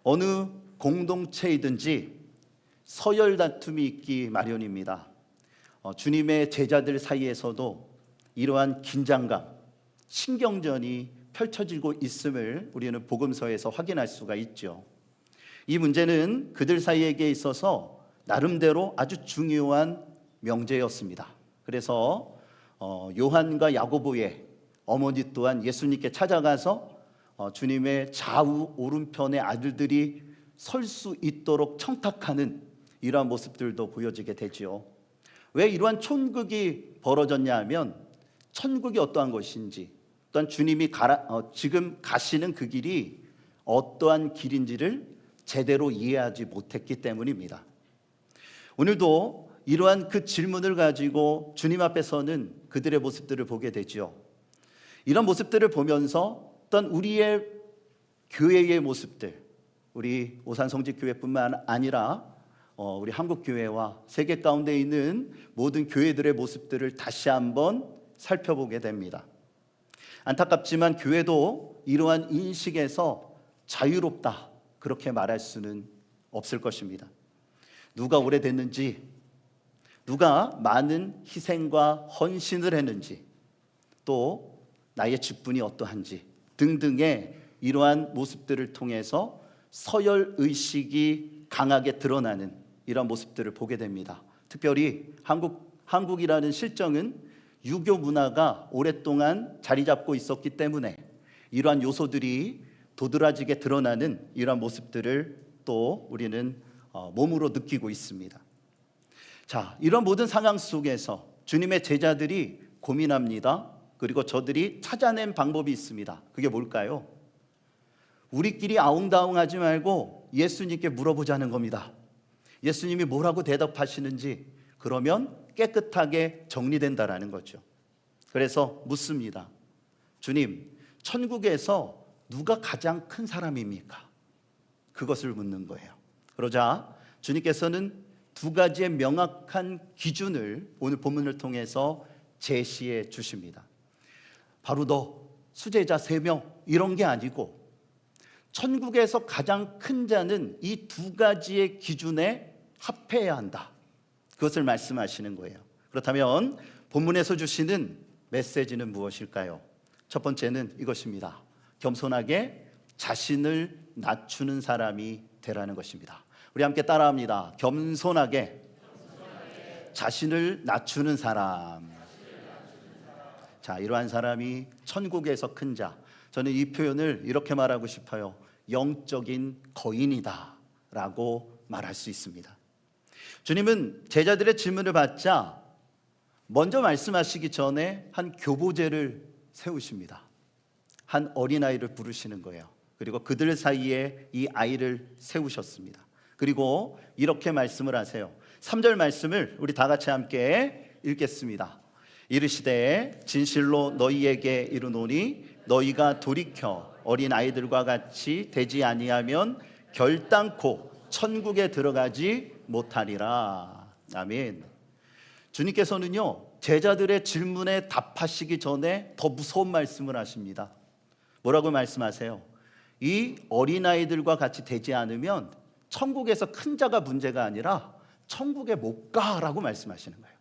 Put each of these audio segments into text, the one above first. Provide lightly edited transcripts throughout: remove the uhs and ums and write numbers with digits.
어느 공동체이든지 서열 다툼이 있기 마련입니다. 주님의 제자들 사이에서도 이러한 긴장감, 신경전이 펼쳐지고 있음을 우리는 복음서에서 확인할 수가 있죠. 이 문제는 그들 사이에게 있어서 나름대로 아주 중요한 명제였습니다. 그래서 요한과 야고보의 어머니 또한 예수님께 찾아가서 주님의 좌우 오른편의 아들들이 설 수 있도록 청탁하는 이러한 모습들도 보여지게 되지요. 왜 이러한 촌극이 벌어졌냐 하면 천국이 어떠한 것인지, 또한 주님이 지금 가시는 그 길이 어떠한 길인지를 제대로 이해하지 못했기 때문입니다. 오늘도 이러한 그 질문을 가지고 주님 앞에 서는 그들의 모습들을 보게 되죠. 이런 모습들을 보면서 어떤 우리의 교회의 모습들, 우리 오산성직교회뿐만 아니라 우리 한국교회와 세계 가운데 있는 모든 교회들의 모습들을 다시 한번 살펴보게 됩니다. 안타깝지만 교회도 이러한 인식에서 자유롭다, 그렇게 말할 수는 없을 것입니다. 누가 오래됐는지, 누가 많은 희생과 헌신을 했는지, 또 나의 직분이 어떠한지 등등의 이러한 모습들을 통해서 서열의식이 강하게 드러나는 이러한 모습들을 보게 됩니다. 특별히 한국이라는 실정은 유교 문화가 오랫동안 자리 잡고 있었기 때문에 이러한 요소들이 도드라지게 드러나는 이러한 모습들을 또 우리는 몸으로 느끼고 있습니다. 자, 이런 모든 상황 속에서 주님의 제자들이 고민합니다. 그리고 저들이 찾아낸 방법이 있습니다. 그게 뭘까요? 우리끼리 아웅다웅하지 말고 예수님께 물어보자는 겁니다. 예수님이 뭐라고 대답하시는지, 그러면 깨끗하게 정리된다라는 거죠. 그래서 묻습니다. 주님, 천국에서 누가 가장 큰 사람입니까? 그것을 묻는 거예요. 그러자 주님께서는 두 가지의 명확한 기준을 오늘 본문을 통해서 제시해 주십니다. 바로 너, 수제자 3명 이런 게 아니고 천국에서 가장 큰 자는 이 두 가지의 기준에 합해야 한다, 그것을 말씀하시는 거예요. 그렇다면 본문에서 주시는 메시지는 무엇일까요? 첫 번째는 이것입니다. 겸손하게 자신을 낮추는 사람이 되라는 것입니다. 우리 함께 따라합니다. 겸손하게 자신을 낮추는 사람. 자, 이러한 사람이 천국에서 큰 자. 저는 이 표현을 이렇게 말하고 싶어요. 영적인 거인이다 라고 말할 수 있습니다. 주님은 제자들의 질문을 받자 먼저 말씀하시기 전에 한 교보제를 세우십니다. 한 어린아이를 부르시는 거예요. 그리고 그들 사이에 이 아이를 세우셨습니다. 그리고 이렇게 말씀을 하세요. 3절 말씀을 우리 다 같이 함께 읽겠습니다. 이르시되 진실로 너희에게 이르노니 너희가 돌이켜 어린 아이들과 같이 되지 아니하면 결단코 천국에 들어가지 못하리라. 아멘. 주님께서는요, 제자들의 질문에 답하시기 전에 더 무서운 말씀을 하십니다. 뭐라고 말씀하세요? 이 어린아이들과 같이 되지 않으면 천국에서 큰 자가 문제가 아니라 천국에 못 가라고 말씀하시는 거예요.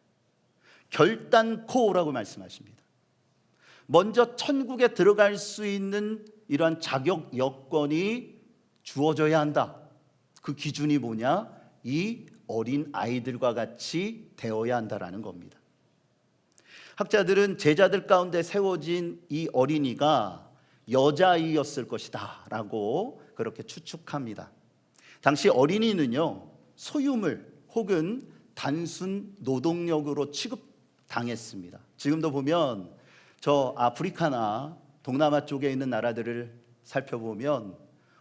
결단코라고 말씀하십니다. 먼저 천국에 들어갈 수 있는 이러한 자격 여건이 주어져야 한다. 그 기준이 뭐냐? 이 어린 아이들과 같이 되어야 한다라는 겁니다. 학자들은 제자들 가운데 세워진 이 어린이가 여자아이였을 것이다 라고 그렇게 추측합니다. 당시 어린이는요, 소유물 혹은 단순 노동력으로 취급당했습니다. 지금도 보면 저 아프리카나 동남아 쪽에 있는 나라들을 살펴보면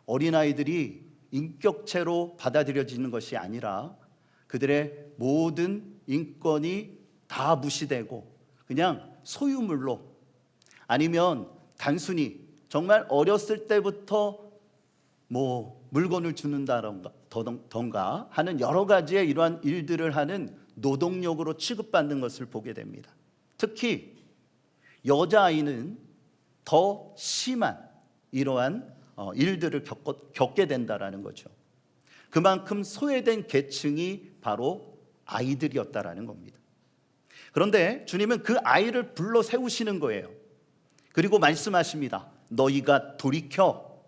어린아이들이 인격체로 받아들여지는 것이 아니라 그들의 모든 인권이 다 무시되고 그냥 소유물로, 아니면 단순히 정말 어렸을 때부터 물건을 주는다던가 하는 여러 가지의 이러한 일들을 하는 노동력으로 취급받는 것을 보게 됩니다. 특히 여자아이는 더 심한 이러한 일들을 겪게 된다라는 거죠. 그만큼 소외된 계층이 바로 아이들이었다라는 겁니다. 그런데 주님은 그 아이를 불러 세우시는 거예요. 그리고 말씀하십니다. 너희가 돌이켜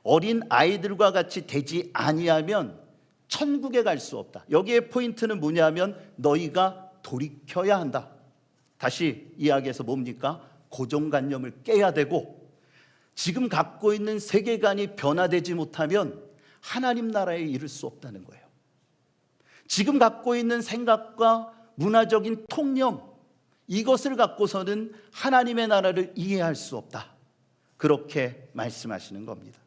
어린 아이들과 같이 되지 아니하면 천국에 갈 수 없다. 여기에 포인트는 뭐냐면 너희가 돌이켜야 한다. 다시 이야기해서 뭡니까? 고정관념을 깨야 되고 지금 갖고 있는 세계관이 변화되지 못하면 하나님 나라에 이를 수 없다는 거예요. 지금 갖고 있는 생각과 문화적인 통념, 이것을 갖고서는 하나님의 나라를 이해할 수 없다. 그렇게 말씀하시는 겁니다.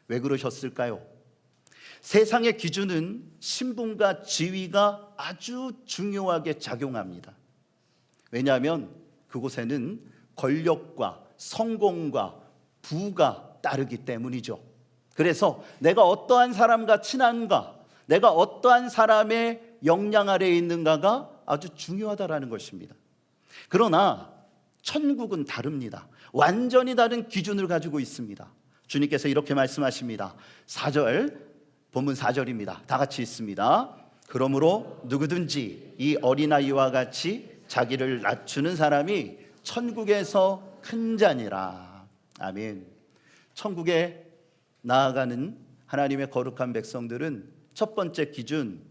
왜 그러셨을까요? 세상의 기준은 신분과 지위가 아주 중요하게 작용합니다. 왜냐하면 그곳에는 권력과 성공과 부가 따르기 때문이죠. 그래서 내가 어떠한 사람과 친한가, 내가 어떠한 사람의 영향 아래에 있는가가 아주 중요하다라는 것입니다. 그러나 천국은 다릅니다. 완전히 다른 기준을 가지고 있습니다. 주님께서 이렇게 말씀하십니다. 4절, 본문 4절입니다. 다 같이 읽습니다. 그러므로 누구든지 이 어린아이와 같이 자기를 낮추는 사람이 천국에서 큰 자니라. 아멘. 천국에 나아가는 하나님의 거룩한 백성들은 첫 번째 기준,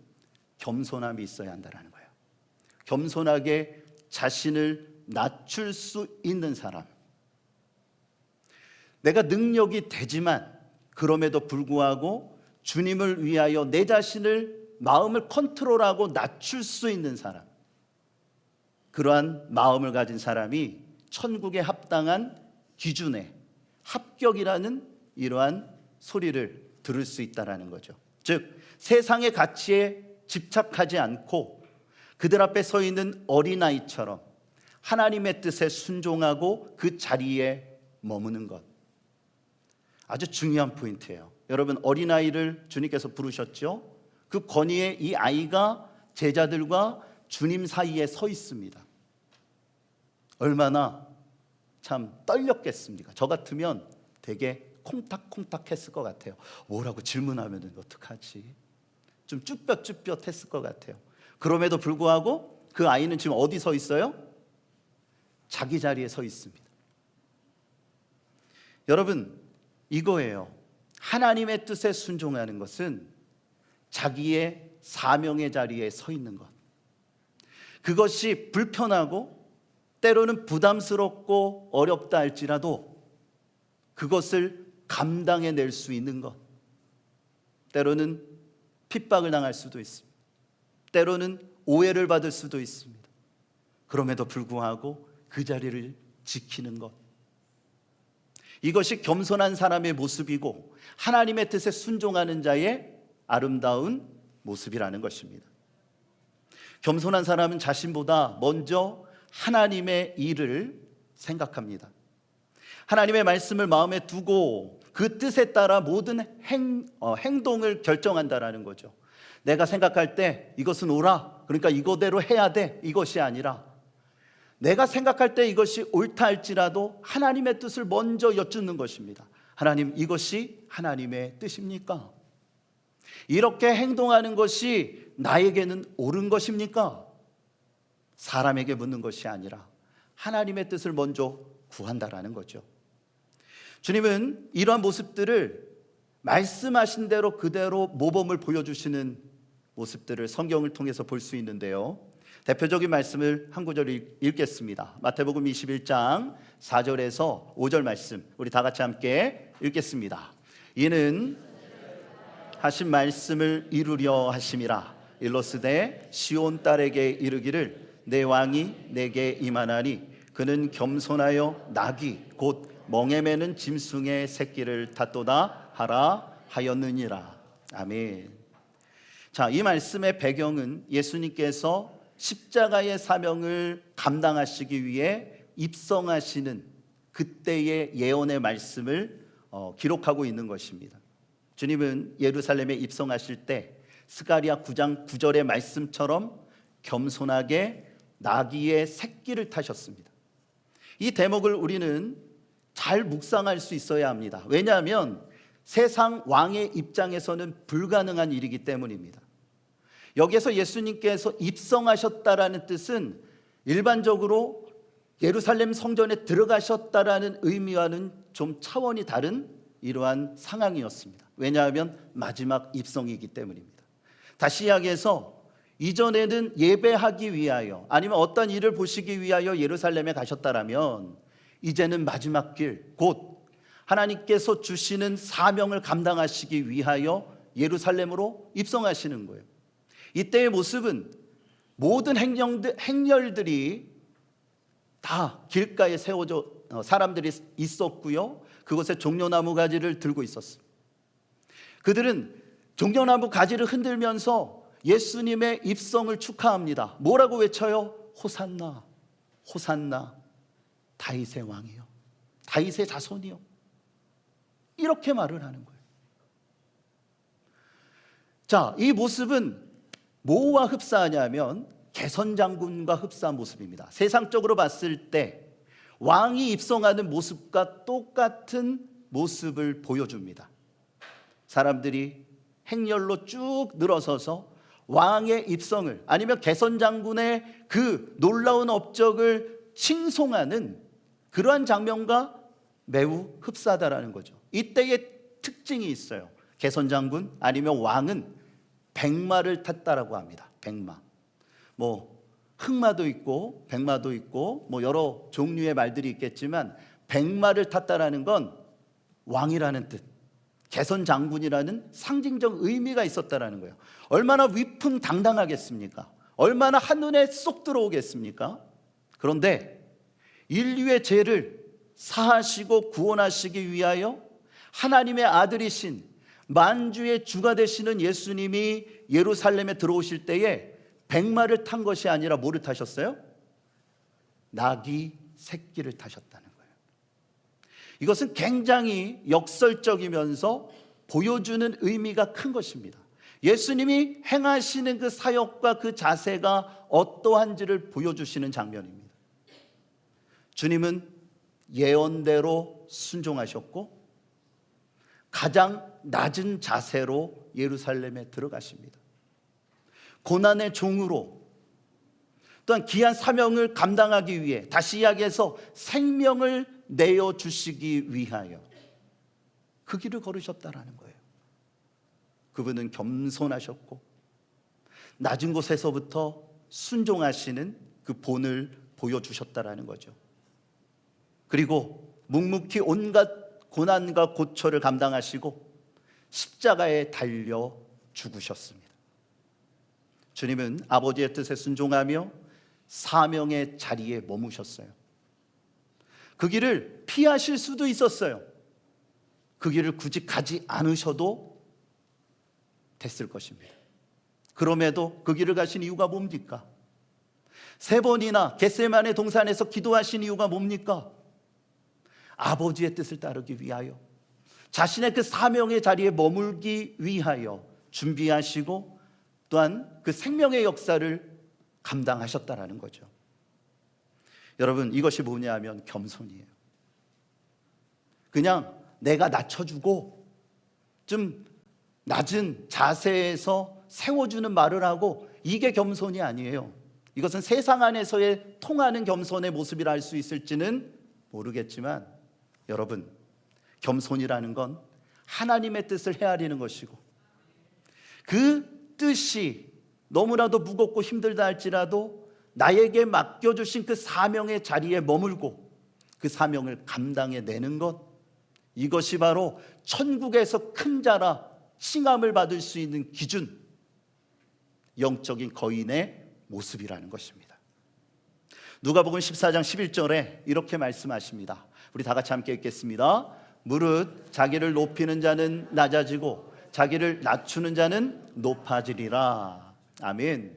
겸손함이 있어야 한다는 거예요. 겸손하게 자신을 낮출 수 있는 사람. 내가 능력이 되지만 그럼에도 불구하고 주님을 위하여 내 자신을, 마음을 컨트롤하고 낮출 수 있는 사람. 그러한 마음을 가진 사람이 천국에 합당한 기준에 합격이라는 이러한 소리를 들을 수 있다는 거죠. 즉 세상의 가치에 집착하지 않고 그들 앞에 서 있는 어린아이처럼 하나님의 뜻에 순종하고 그 자리에 머무는 것. 아주 중요한 포인트예요. 여러분, 어린아이를 주님께서 부르셨죠? 그 권위에 이 아이가 제자들과 주님 사이에 서 있습니다. 얼마나 참 떨렸겠습니까? 저 같으면 되게 콩닥콩닥 했을 것 같아요. 뭐라고 질문하면 어떡하지? 좀 쭈뼛쭈뼛 했을 것 같아요. 그럼에도 불구하고 그 아이는 지금 어디 서 있어요? 자기 자리에 서 있습니다. 여러분, 이거예요. 하나님의 뜻에 순종하는 것은 자기의 사명의 자리에 서 있는 것. 그것이 불편하고 때로는 부담스럽고 어렵다 할지라도 그것을 감당해낼 수 있는 것. 때로는 핍박을 당할 수도 있습니다. 때로는 오해를 받을 수도 있습니다. 그럼에도 불구하고 그 자리를 지키는 것. 이것이 겸손한 사람의 모습이고 하나님의 뜻에 순종하는 자의 아름다운 모습이라는 것입니다. 겸손한 사람은 자신보다 먼저 하나님의 일을 생각합니다. 하나님의 말씀을 마음에 두고 그 뜻에 따라 모든 행동을 결정한다라는 거죠. 내가 생각할 때 이것은 옳아, 그러니까 이거대로 해야 돼, 이것이 아니라 내가 생각할 때 이것이 옳다 할지라도 하나님의 뜻을 먼저 여쭙는 것입니다. 하나님, 이것이 하나님의 뜻입니까? 이렇게 행동하는 것이 나에게는 옳은 것입니까? 사람에게 묻는 것이 아니라 하나님의 뜻을 먼저 구한다라는 거죠. 주님은 이러한 모습들을 말씀하신 대로 그대로 모범을 보여주시는 모습들을 성경을 통해서 볼 수 있는데요. 대표적인 말씀을 한 구절 읽겠습니다. 마태복음 21장 4절에서 5절 말씀, 우리 다 같이 함께 읽겠습니다. 이는 하신 말씀을 이루려 하심이라. 일러스되 시온 딸에게 이르기를 내 왕이 내게 임하나니 그는 겸손하여 나귀 곧 멍에 매는 짐승의 새끼를 탔도다 하라 하였느니라. 아멘. 자, 이 말씀의 배경은 예수님께서 십자가의 사명을 감당하시기 위해 입성하시는 그때의 예언의 말씀을 기록하고 있는 것입니다. 주님은 예루살렘에 입성하실 때 스가랴 9장 9절의 말씀처럼 겸손하게 나귀의 새끼를 타셨습니다. 이 대목을 우리는 잘 묵상할 수 있어야 합니다. 왜냐하면 세상 왕의 입장에서는 불가능한 일이기 때문입니다. 여기에서 예수님께서 입성하셨다라는 뜻은 일반적으로 예루살렘 성전에 들어가셨다라는 의미와는 좀 차원이 다른 이러한 상황이었습니다. 왜냐하면 마지막 입성이기 때문입니다. 다시 이야기해서 이전에는 예배하기 위하여 아니면 어떤 일을 보시기 위하여 예루살렘에 가셨다라면 이제는 마지막 길, 곧 하나님께서 주시는 사명을 감당하시기 위하여 예루살렘으로 입성하시는 거예요. 이때의 모습은 모든 행렬들이 다 길가에 세워져 사람들이 있었고요. 그곳에 종려나무 가지를 들고 있었습니다. 그들은 종려나무 가지를 흔들면서 예수님의 입성을 축하합니다. 뭐라고 외쳐요? 호산나, 호산나, 다윗의 왕이요, 다윗의 자손이요. 이렇게 말을 하는 거예요. 자, 이 모습은 뭐와 흡사하냐면 개선장군과 흡사한 모습입니다. 세상적으로 봤을 때 왕이 입성하는 모습과 똑같은 모습을 보여줍니다. 사람들이 행렬로 쭉 늘어서서 왕의 입성을 아니면 개선장군의 그 놀라운 업적을 칭송하는 그러한 장면과 매우 흡사하다라는 거죠. 이때의 특징이 있어요. 개선장군 아니면 왕은 백마를 탔다라고 합니다. 백마. 흑마도 있고 백마도 있고 여러 종류의 말들이 있겠지만 백마를 탔다라는 건 왕이라는 뜻, 개선장군이라는 상징적 의미가 있었다라는 거예요. 얼마나 위풍당당하겠습니까? 얼마나 한눈에 쏙 들어오겠습니까? 그런데 인류의 죄를 사하시고 구원하시기 위하여 하나님의 아들이신 만주의 주가 되시는 예수님이 예루살렘에 들어오실 때에 백마를 탄 것이 아니라 뭐를 타셨어요? 나귀 새끼를 타셨다는 거예요. 이것은 굉장히 역설적이면서 보여주는 의미가 큰 것입니다. 예수님이 행하시는 그 사역과 그 자세가 어떠한지를 보여주시는 장면입니다. 주님은 예언대로 순종하셨고 가장 낮은 자세로 예루살렘에 들어가십니다. 고난의 종으로 또한 귀한 사명을 감당하기 위해, 다시 이야기해서 생명을 내어주시기 위하여 그 길을 걸으셨다라는 거예요. 그분은 겸손하셨고 낮은 곳에서부터 순종하시는 그 본을 보여주셨다라는 거죠. 그리고 묵묵히 온갖 고난과 고초를 감당하시고 십자가에 달려 죽으셨습니다. 주님은 아버지의 뜻에 순종하며 사명의 자리에 머무셨어요. 그 길을 피하실 수도 있었어요. 그 길을 굳이 가지 않으셔도 됐을 것입니다. 그럼에도 그 길을 가신 이유가 뭡니까? 3번이나 겟세마네 동산에서 기도하신 이유가 뭡니까? 아버지의 뜻을 따르기 위하여, 자신의 그 사명의 자리에 머물기 위하여 준비하시고 또한 그 생명의 역사를 감당하셨다라는 거죠. 여러분, 이것이 뭐냐면 겸손이에요. 그냥 내가 낮춰주고 좀 낮은 자세에서 세워주는 말을 하고, 이게 겸손이 아니에요. 이것은 세상 안에서의 통하는 겸손의 모습이라 할 수 있을지는 모르겠지만, 여러분, 겸손이라는 건 하나님의 뜻을 헤아리는 것이고, 그 뜻이 너무나도 무겁고 힘들다 할지라도 나에게 맡겨주신 그 사명의 자리에 머물고 그 사명을 감당해내는 것, 이것이 바로 천국에서 큰 자라 칭함을 받을 수 있는 기준, 영적인 거인의 모습이라는 것입니다. 누가복음 14장 11절에 이렇게 말씀하십니다. 우리 다 같이 함께 읽겠습니다. 무릇 자기를 높이는 자는 낮아지고 자기를 낮추는 자는 높아지리라. 아멘.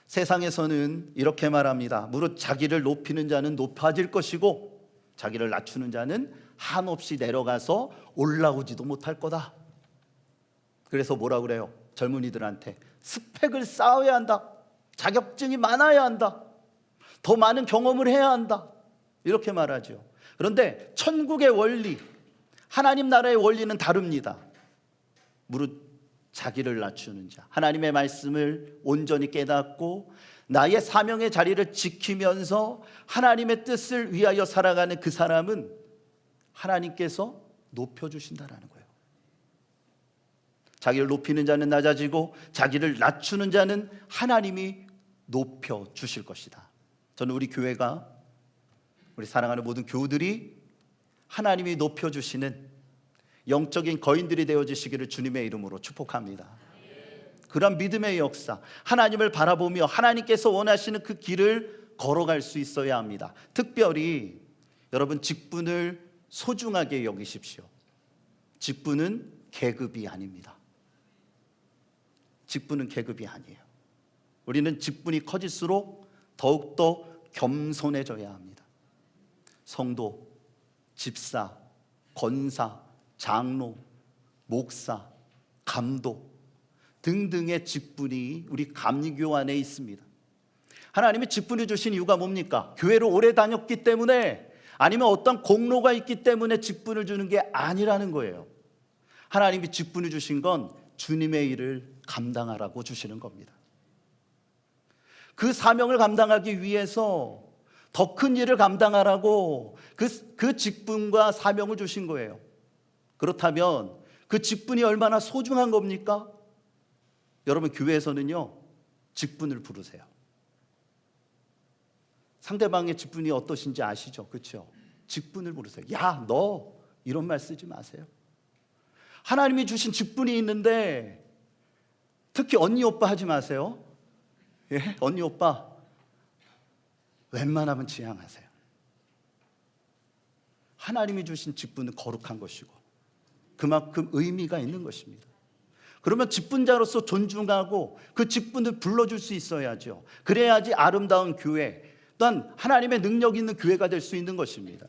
세상에서는 이렇게 말합니다. 무릇 자기를 높이는 자는 높아질 것이고 자기를 낮추는 자는 한없이 내려가서 올라오지도 못할 거다. 그래서 뭐라 그래요? 젊은이들한테 스펙을 쌓아야 한다, 자격증이 많아야 한다, 더 많은 경험을 해야 한다, 이렇게 말하죠. 그런데 천국의 원리, 하나님 나라의 원리는 다릅니다. 무릇 자기를 낮추는 자, 하나님의 말씀을 온전히 깨닫고 나의 사명의 자리를 지키면서 하나님의 뜻을 위하여 살아가는 그 사람은 하나님께서 높여주신다라는 거예요. 자기를 높이는 자는 낮아지고 자기를 낮추는 자는 하나님이 높여주실 것이다. 저는 우리 교회가, 우리 사랑하는 모든 교우들이 하나님이 높여주시는 영적인 거인들이 되어주시기를 주님의 이름으로 축복합니다. 그런 믿음의 역사, 하나님을 바라보며 하나님께서 원하시는 그 길을 걸어갈 수 있어야 합니다. 특별히 여러분, 직분을 소중하게 여기십시오. 직분은 계급이 아닙니다. 직분은 계급이 아니에요. 우리는 직분이 커질수록 더욱더 겸손해져야 합니다. 성도, 집사, 권사, 장로, 목사, 감독 등등의 직분이 우리 감리교 안에 있습니다. 하나님이 직분을 주신 이유가 뭡니까? 교회를 오래 다녔기 때문에, 아니면 어떤 공로가 있기 때문에 직분을 주는 게 아니라는 거예요. 하나님이 직분을 주신 건 주님의 일을 감당하라고 주시는 겁니다. 그 사명을 감당하기 위해서 더 큰 일을 감당하라고 그 직분과 사명을 주신 거예요. 그렇다면 그 직분이 얼마나 소중한 겁니까? 여러분, 교회에서는요, 직분을 부르세요. 상대방의 직분이 어떠신지 아시죠? 그렇죠? 직분을 부르세요. 야, 너, 이런 말 쓰지 마세요. 하나님이 주신 직분이 있는데, 특히 언니 오빠 하지 마세요. 예? 언니 오빠 웬만하면 지양하세요. 하나님이 주신 직분은 거룩한 것이고 그만큼 의미가 있는 것입니다. 그러면 직분자로서 존중하고 그 직분을 불러줄 수 있어야죠. 그래야지 아름다운 교회, 또한 하나님의 능력 있는 교회가 될 수 있는 것입니다.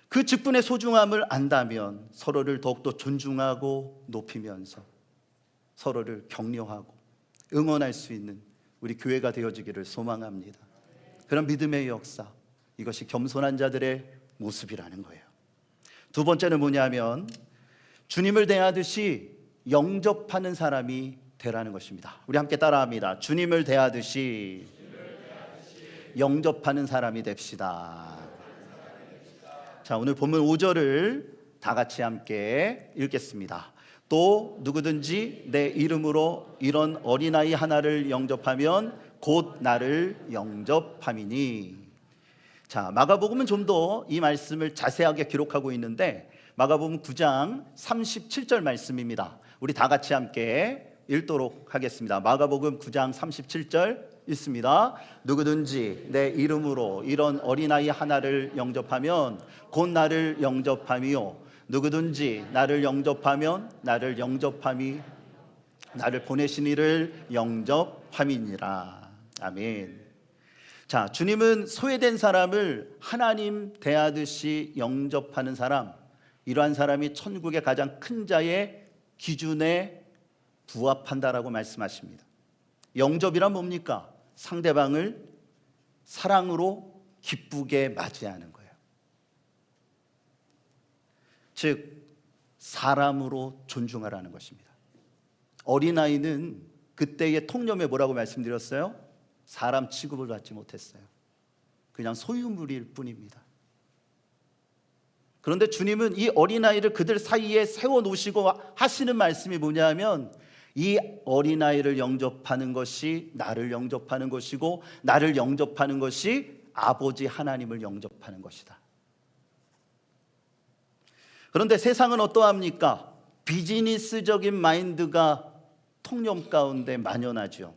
그 직분의 소중함을 안다면 서로를 더욱더 존중하고 높이면서 서로를 격려하고 응원할 수 있는 우리 교회가 되어지기를 소망합니다. 그런 믿음의 역사, 이것이 겸손한 자들의 모습이라는 거예요. 두 번째는 뭐냐면 주님을 대하듯이 영접하는 사람이 되라는 것입니다. 우리 함께 따라합니다. 주님을 대하듯이 영접하는 사람이 됩시다. 자, 오늘 본문 5절을 다 같이 함께 읽겠습니다. 또 누구든지 내 이름으로 이런 어린아이 하나를 영접하면 곧 나를 영접함이니. 자, 마가복음은 좀 더 이 말씀을 자세하게 기록하고 있는데 마가복음 9장 37절 말씀입니다. 우리 다 같이 함께 읽도록 하겠습니다. 마가복음 9장 37절 읽습니다. 누구든지 내 이름으로 이런 어린아이 하나를 영접하면 곧 나를 영접함이요, 누구든지 나를 영접하면 나를 영접함이 나를 보내신 이를 영접함이니라. 아멘. 자, 주님은 소외된 사람을 하나님 대하듯이 영접하는 사람, 이러한 사람이 천국의 가장 큰 자의 기준에 부합한다라고 말씀하십니다. 영접이란 뭡니까? 상대방을 사랑으로 기쁘게 맞이하는 거예요. 즉 사람으로 존중하라는 것입니다. 어린아이는 그때의 통념에 뭐라고 말씀드렸어요? 사람 취급을 받지 못했어요. 그냥 소유물일 뿐입니다. 그런데 주님은 이 어린아이를 그들 사이에 세워놓으시고 하시는 말씀이 뭐냐면 이 어린아이를 영접하는 것이 나를 영접하는 것이고 나를 영접하는 것이 아버지 하나님을 영접하는 것이다. 그런데 세상은 어떠합니까? 비즈니스적인 마인드가 통념 가운데 만연하죠.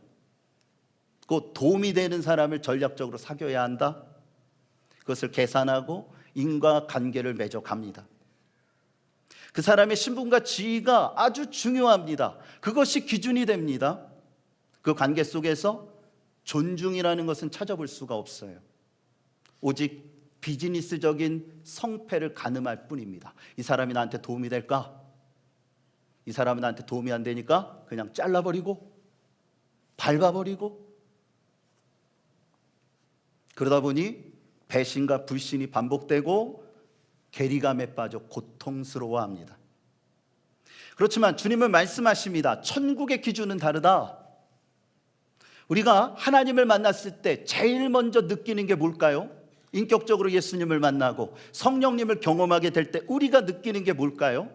곧 도움이 되는 사람을 전략적으로 사귀어야 한다. 그것을 계산하고 인과관계를 맺어갑니다. 그 사람의 신분과 지위가 아주 중요합니다. 그것이 기준이 됩니다. 그 관계 속에서 존중이라는 것은 찾아볼 수가 없어요. 오직 비즈니스적인 성패를 가늠할 뿐입니다. 이 사람이 나한테 도움이 될까? 이 사람은 나한테 도움이 안 되니까 그냥 잘라버리고 밟아버리고, 그러다 보니 배신과 불신이 반복되고 괴리감에 빠져 고통스러워합니다. 그렇지만 주님은 말씀하십니다. 천국의 기준은 다르다. 우리가 하나님을 만났을 때 제일 먼저 느끼는 게 뭘까요? 인격적으로 예수님을 만나고 성령님을 경험하게 될 때 우리가 느끼는 게 뭘까요?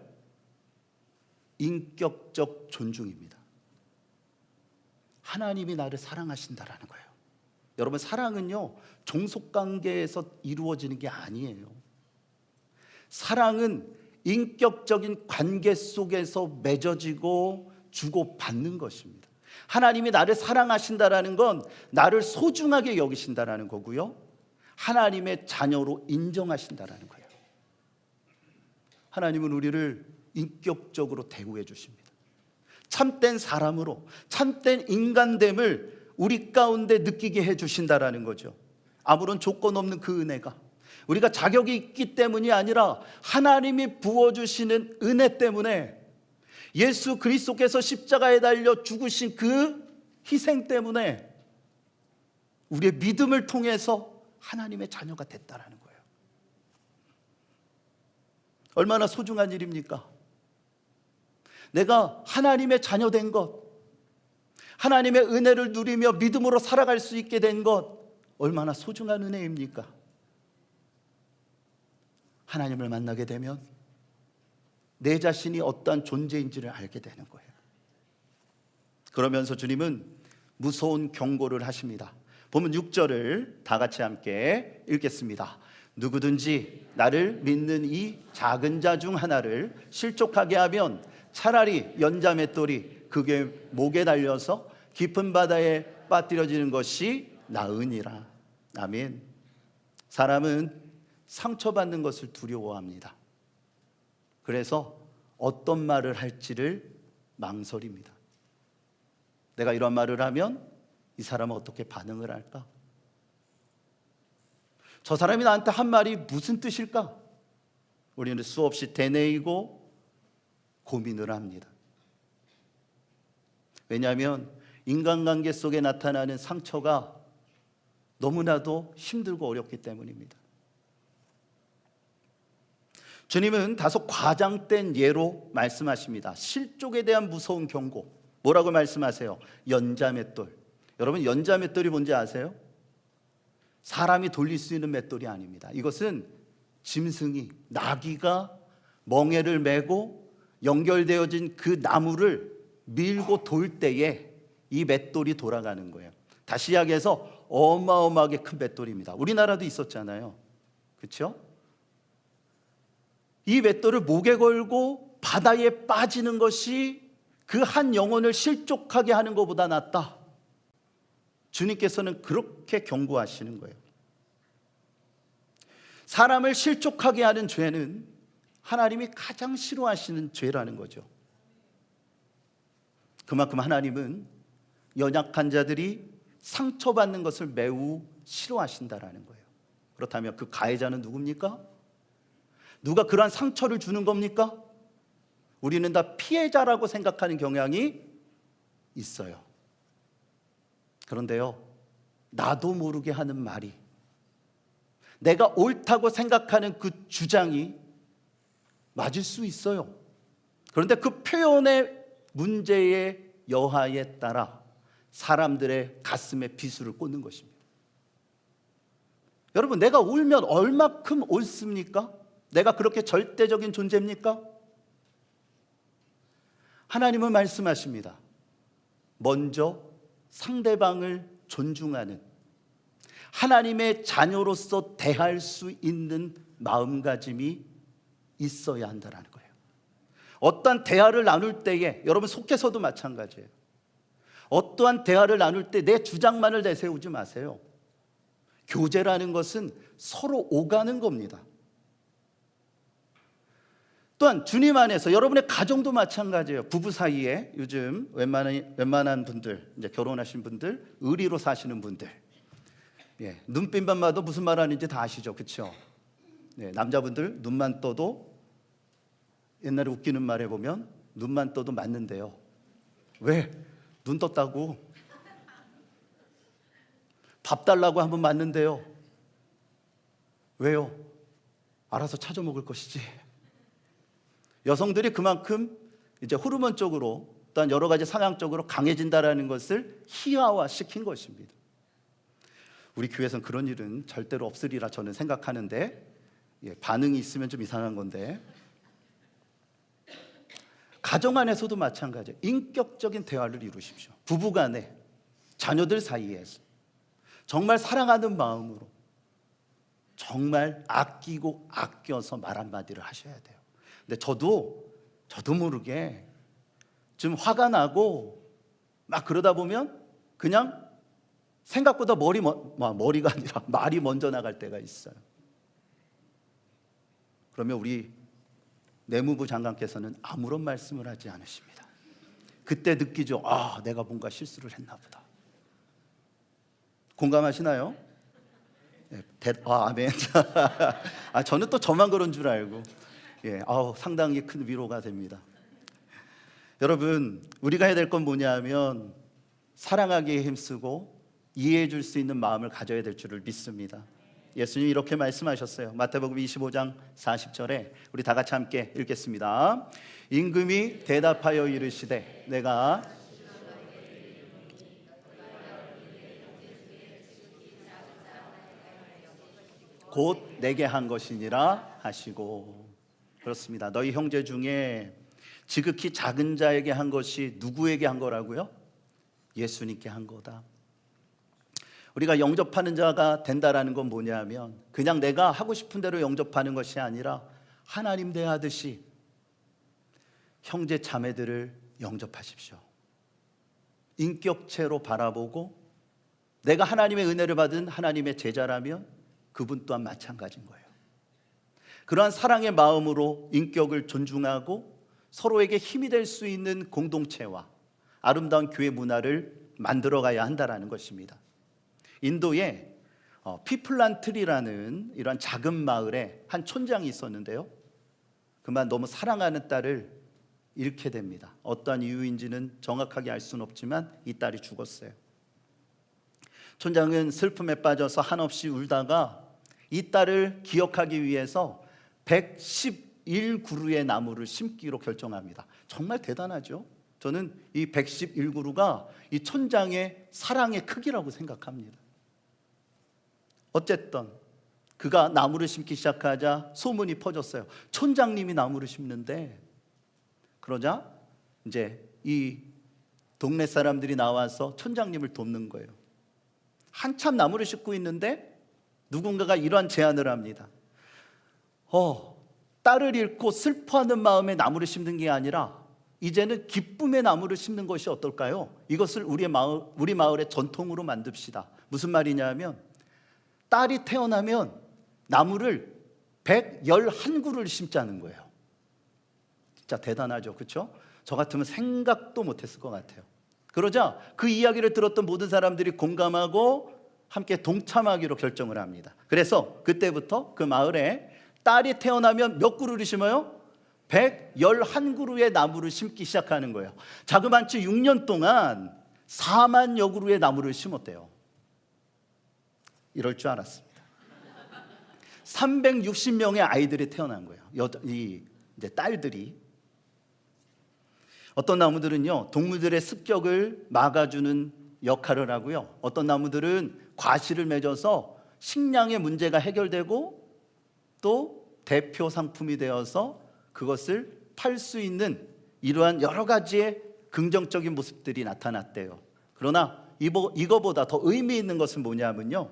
인격적 존중입니다. 하나님이 나를 사랑하신다라는 거예요. 여러분, 사랑은요 종속관계에서 이루어지는 게 아니에요. 사랑은 인격적인 관계 속에서 맺어지고 주고받는 것입니다. 하나님이 나를 사랑하신다라는 건 나를 소중하게 여기신다라는 거고요, 하나님의 자녀로 인정하신다라는 거예요. 하나님은 우리를 인격적으로 대우해 주십니다. 참된 사람으로, 참된 인간됨을 우리 가운데 느끼게 해 주신다라는 거죠. 아무런 조건 없는 그 은혜가 우리가 자격이 있기 때문이 아니라 하나님이 부어주시는 은혜 때문에, 예수 그리스도께서 십자가에 달려 죽으신 그 희생 때문에 우리의 믿음을 통해서 하나님의 자녀가 됐다라는 거예요. 얼마나 소중한 일입니까? 내가 하나님의 자녀 된 것, 하나님의 은혜를 누리며 믿음으로 살아갈 수 있게 된 것, 얼마나 소중한 은혜입니까? 하나님을 만나게 되면 내 자신이 어떠한 존재인지를 알게 되는 거예요. 그러면서 주님은 무서운 경고를 하십니다. 보면 6절을 다 같이 함께 읽겠습니다. 누구든지 나를 믿는 이 작은 자 중 하나를 실족하게 하면 차라리 연자 맷돌이 그의 목에 달려서 깊은 바다에 빠뜨려지는 것이 나으니라. 아멘. 사람은 상처받는 것을 두려워합니다. 그래서 어떤 말을 할지를 망설입니다. 내가 이런 말을 하면 이 사람은 어떻게 반응을 할까? 저 사람이 나한테 한 말이 무슨 뜻일까? 우리는 수없이 되뇌이고 고민을 합니다. 왜냐하면 인간관계 속에 나타나는 상처가 너무나도 힘들고 어렵기 때문입니다. 주님은 다소 과장된 예로 말씀하십니다. 실족에 대한 무서운 경고. 뭐라고 말씀하세요? 연자맷돌. 여러분, 연자맷돌이 뭔지 아세요? 사람이 돌릴 수 있는 맷돌이 아닙니다. 이것은 짐승이, 나귀가 멍에를 메고 연결되어진 그 나무를 밀고 돌 때에 이 맷돌이 돌아가는 거예요. 다시 이야기해서 어마어마하게 큰 맷돌입니다. 우리나라도 있었잖아요. 그렇죠? 이 맷돌을 목에 걸고 바다에 빠지는 것이 그 한 영혼을 실족하게 하는 것보다 낫다. 주님께서는 그렇게 경고하시는 거예요. 사람을 실족하게 하는 죄는 하나님이 가장 싫어하시는 죄라는 거죠. 그만큼 하나님은 연약한 자들이 상처받는 것을 매우 싫어하신다라는 거예요. 그렇다면 그 가해자는 누굽니까? 누가 그러한 상처를 주는 겁니까? 우리는 다 피해자라고 생각하는 경향이 있어요. 그런데요, 나도 모르게 하는 말이, 내가 옳다고 생각하는 그 주장이 맞을 수 있어요. 그런데 그 표현의 문제의 여하에 따라 사람들의 가슴에 비수를 꽂는 것입니다. 여러분, 내가 옳으면 얼마큼 옳습니까? 내가 그렇게 절대적인 존재입니까? 하나님은 말씀하십니다. 먼저 상대방을 존중하는, 하나님의 자녀로서 대할 수 있는 마음가짐이 있어야 한다는 거예요. 어떠한 대화를 나눌 때에, 여러분 속해서도 마찬가지예요. 어떠한 대화를 나눌 때 내 주장만을 내세우지 마세요. 교제라는 것은 서로 오가는 겁니다. 또한 주님 안에서 여러분의 가정도 마찬가지예요. 부부 사이에 요즘 웬만한 분들, 이제 결혼하신 분들, 의리로 사시는 분들, 눈빛만 봐도 무슨 말 하는지 다 아시죠, 그렇죠? 남자분들 눈만 떠도, 옛날에 웃기는 말 해보면 눈만 떠도 맞는데요. 왜? 눈 떴다고. 밥 달라고 하면 맞는데요. 왜요? 알아서 찾아 먹을 것이지. 여성들이 그만큼 이제 호르몬적으로 또한 여러 가지 상황적으로 강해진다라는 것을 희화화시킨 것입니다. 우리 교회에서는 그런 일은 절대로 없으리라 저는 생각하는데, 반응이 있으면 좀 이상한 건데, 가정 안에서도 마찬가지예요. 인격적인 대화를 이루십시오. 부부간에, 자녀들 사이에서 정말 사랑하는 마음으로 정말 아끼고 아껴서 말 한마디를 하셔야 돼요. 근데 저도 모르게 좀 화가 나고 막 그러다 보면 그냥 생각보다 머리가 아니라 말이 먼저 나갈 때가 있어요. 그러면 우리 내무부 장관께서는 아무런 말씀을 하지 않으십니다. 그때 느끼죠. 아, 내가 뭔가 실수를 했나 보다. 공감하시나요? 아멘. 저는 또 저만 그런 줄 알고, 상당히 큰 위로가 됩니다. 여러분, 우리가 해야 될 건 뭐냐면 사랑하기에 힘쓰고 이해해 줄 수 있는 마음을 가져야 될 줄을 믿습니다. 예수님이 이렇게 말씀하셨어요. 마태복음 25장 40절에 우리 다 같이 함께 읽겠습니다. 임금이 대답하여 이르시되 내가 곧 내게 한 것이니라 하시고. 그렇습니다. 너희 형제 중에 지극히 작은 자에게 한 것이 누구에게 한 거라고요? 예수님께 한 거다. 우리가 영접하는 자가 된다라는 건 뭐냐면 그냥 내가 하고 싶은 대로 영접하는 것이 아니라 하나님 대하듯이 형제 자매들을 영접하십시오. 인격체로 바라보고 내가 하나님의 은혜를 받은 하나님의 제자라면 그분 또한 마찬가지인 거예요. 그러한 사랑의 마음으로 인격을 존중하고 서로에게 힘이 될 수 있는 공동체와 아름다운 교회 문화를 만들어가야 한다는 것입니다. 인도에 피플란트리라는 이런 작은 마을에 한 촌장이 있었는데요, 그만 너무 사랑하는 딸을 잃게 됩니다. 어떠한 이유인지는 정확하게 알 수는 없지만 이 딸이 죽었어요. 촌장은 슬픔에 빠져서 한없이 울다가 이 딸을 기억하기 위해서 111그루의 나무를 심기로 결정합니다. 정말 대단하죠? 저는 이 111그루가 이 촌장의 사랑의 크기라고 생각합니다. 어쨌든 그가 나무를 심기 시작하자 소문이 퍼졌어요. 촌장님이 나무를 심는데, 그러자 이제 이 동네 사람들이 나와서 촌장님을 돕는 거예요. 한참 나무를 심고 있는데 누군가가 이러한 제안을 합니다. 딸을 잃고 슬퍼하는 마음에 나무를 심는 게 아니라 이제는 기쁨의 나무를 심는 것이 어떨까요? 이것을 우리 마을의 전통으로 만듭시다. 무슨 말이냐면 딸이 태어나면 나무를 111그루를 심자는 거예요. 진짜 대단하죠, 그렇죠? 저 같으면 생각도 못했을 것 같아요. 그러자 그 이야기를 들었던 모든 사람들이 공감하고 함께 동참하기로 결정을 합니다. 그래서 그때부터 그 마을에 딸이 태어나면 몇 그루를 심어요? 111그루의 나무를 심기 시작하는 거예요. 자그마치 6년 동안 4만여 그루의 나무를 심었대요. 이럴 줄 알았습니다. 360명의 아이들이 태어난 거예요. 이제 딸들이. 어떤 나무들은요, 동물들의 습격을 막아주는 역할을 하고요, 어떤 나무들은 과실을 맺어서 식량의 문제가 해결되고 또 대표 상품이 되어서 그것을 팔 수 있는 이러한 여러 가지의 긍정적인 모습들이 나타났대요. 그러나 이거보다 더 의미 있는 것은 뭐냐면요,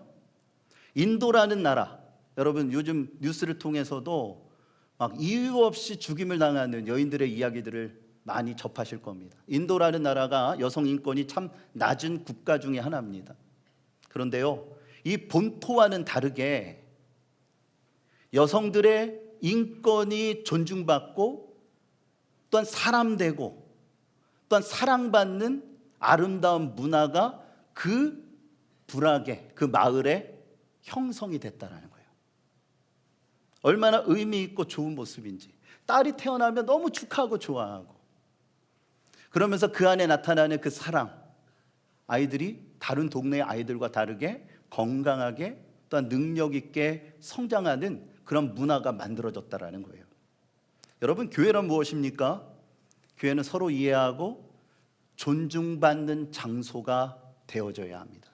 인도라는 나라, 여러분 요즘 뉴스를 통해서도 막 이유 없이 죽임을 당하는 여인들의 이야기들을 많이 접하실 겁니다. 인도라는 나라가 여성 인권이 참 낮은 국가 중에 하나입니다. 그런데요, 이 본토와는 다르게 여성들의 인권이 존중받고 또한 사람되고 또한 사랑받는 아름다운 문화가 그 부락에, 그 마을에 형성이 됐다는 거예요. 얼마나 의미 있고 좋은 모습인지. 딸이 태어나면 너무 축하하고 좋아하고, 그러면서 그 안에 나타나는 그 사랑, 아이들이 다른 동네의 아이들과 다르게 건강하게 또한 능력 있게 성장하는 그런 문화가 만들어졌다라는 거예요. 여러분, 교회란 무엇입니까? 교회는 서로 이해하고 존중받는 장소가 되어져야 합니다.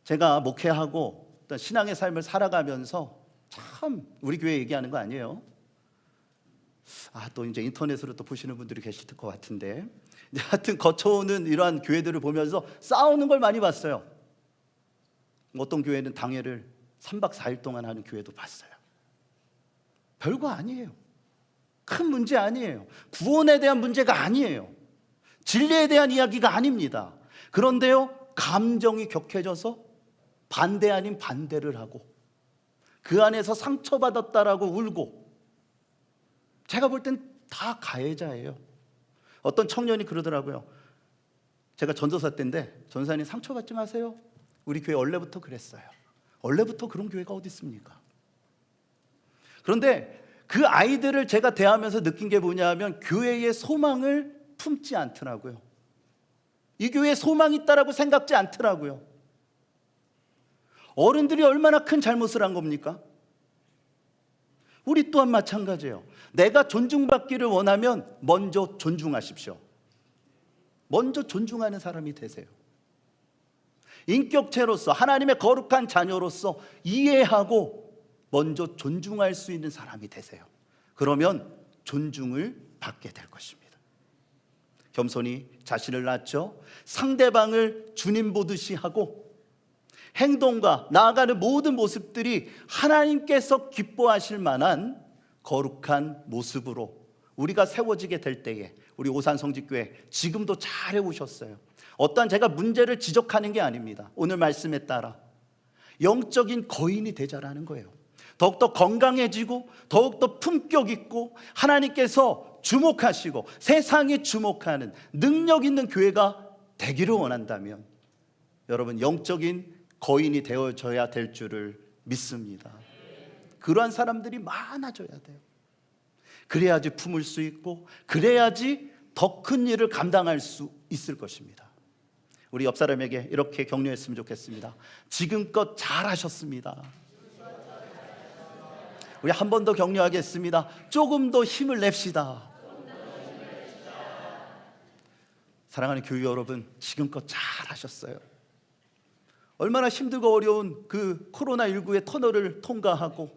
제가 목회하고 또 신앙의 삶을 살아가면서 참 우리 교회 얘기하는 거 아니에요. 또 이제 인터넷으로 또 보시는 분들이 계실 것 같은데, 하여튼 거쳐오는 이러한 교회들을 보면서 싸우는 걸 많이 봤어요. 어떤 교회는 당회를 3박 4일 동안 하는 교회도 봤어요. 별거 아니에요. 큰 문제 아니에요. 구원에 대한 문제가 아니에요. 진리에 대한 이야기가 아닙니다. 그런데요, 감정이 격해져서 반대 아닌 반대를 하고 그 안에서 상처받았다라고 울고, 제가 볼 땐 다 가해자예요. 어떤 청년이 그러더라고요. 제가 전도사 때인데, 전사님 상처받지 마세요. 우리 교회 원래부터 그랬어요. 원래부터 그런 교회가 어디 있습니까? 그런데 그 아이들을 제가 대하면서 느낀 게 뭐냐면, 교회의 소망을 품지 않더라고요. 이 교회에 소망이 있다라고 생각지 않더라고요. 어른들이 얼마나 큰 잘못을 한 겁니까? 우리 또한 마찬가지예요. 내가 존중받기를 원하면 먼저 존중하십시오. 먼저 존중하는 사람이 되세요. 인격체로서, 하나님의 거룩한 자녀로서 이해하고 먼저 존중할 수 있는 사람이 되세요. 그러면 존중을 받게 될 것입니다. 겸손히 자신을 낮춰 상대방을 주님 보듯이 하고, 행동과 나아가는 모든 모습들이 하나님께서 기뻐하실 만한 거룩한 모습으로 우리가 세워지게 될 때에, 우리 오산성직교회 지금도 잘 해오셨어요. 어떠한 제가 문제를 지적하는 게 아닙니다. 오늘 말씀에 따라 영적인 거인이 되자라는 거예요. 더욱더 건강해지고 더욱더 품격 있고 하나님께서 주목하시고 세상이 주목하는 능력 있는 교회가 되기를 원한다면, 여러분, 영적인 거인이 되어져야 될 줄을 믿습니다. 그러한 사람들이 많아져야 돼요. 그래야지 품을 수 있고, 그래야지 더 큰 일을 감당할 수 있을 것입니다. 우리 옆 사람에게 이렇게 격려했으면 좋겠습니다. 지금껏 잘하셨습니다. 우리 한 번 더 격려하겠습니다. 조금 더 힘을 냅시다. 사랑하는 교회 여러분, 지금껏 잘하셨어요. 얼마나 힘들고 어려운 그 코로나19의 터널을 통과하고,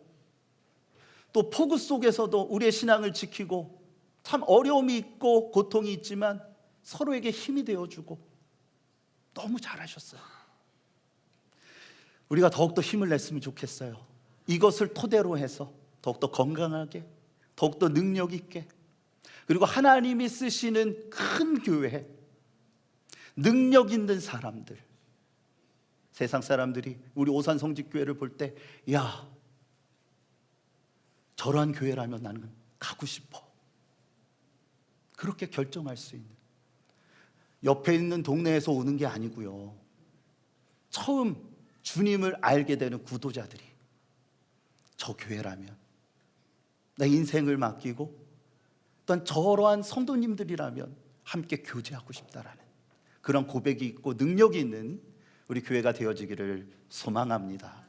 또 폭우 속에서도 우리의 신앙을 지키고, 참 어려움이 있고 고통이 있지만 서로에게 힘이 되어주고, 너무 잘하셨어요. 우리가 더욱더 힘을 냈으면 좋겠어요. 이것을 토대로 해서 더욱더 건강하게, 더욱더 능력 있게, 그리고 하나님이 쓰시는 큰 교회, 능력 있는 사람들, 세상 사람들이 우리 오산성직교회를 볼 때, 야, 저러한 교회라면 나는 가고 싶어, 그렇게 결정할 수 있는, 옆에 있는 동네에서 오는 게 아니고요, 처음 주님을 알게 되는 구도자들이 저 교회라면, 내 인생을 맡기고 또한 저러한 성도님들이라면 함께 교제하고 싶다라는 그런 고백이 있고 능력이 있는 우리 교회가 되어지기를 소망합니다.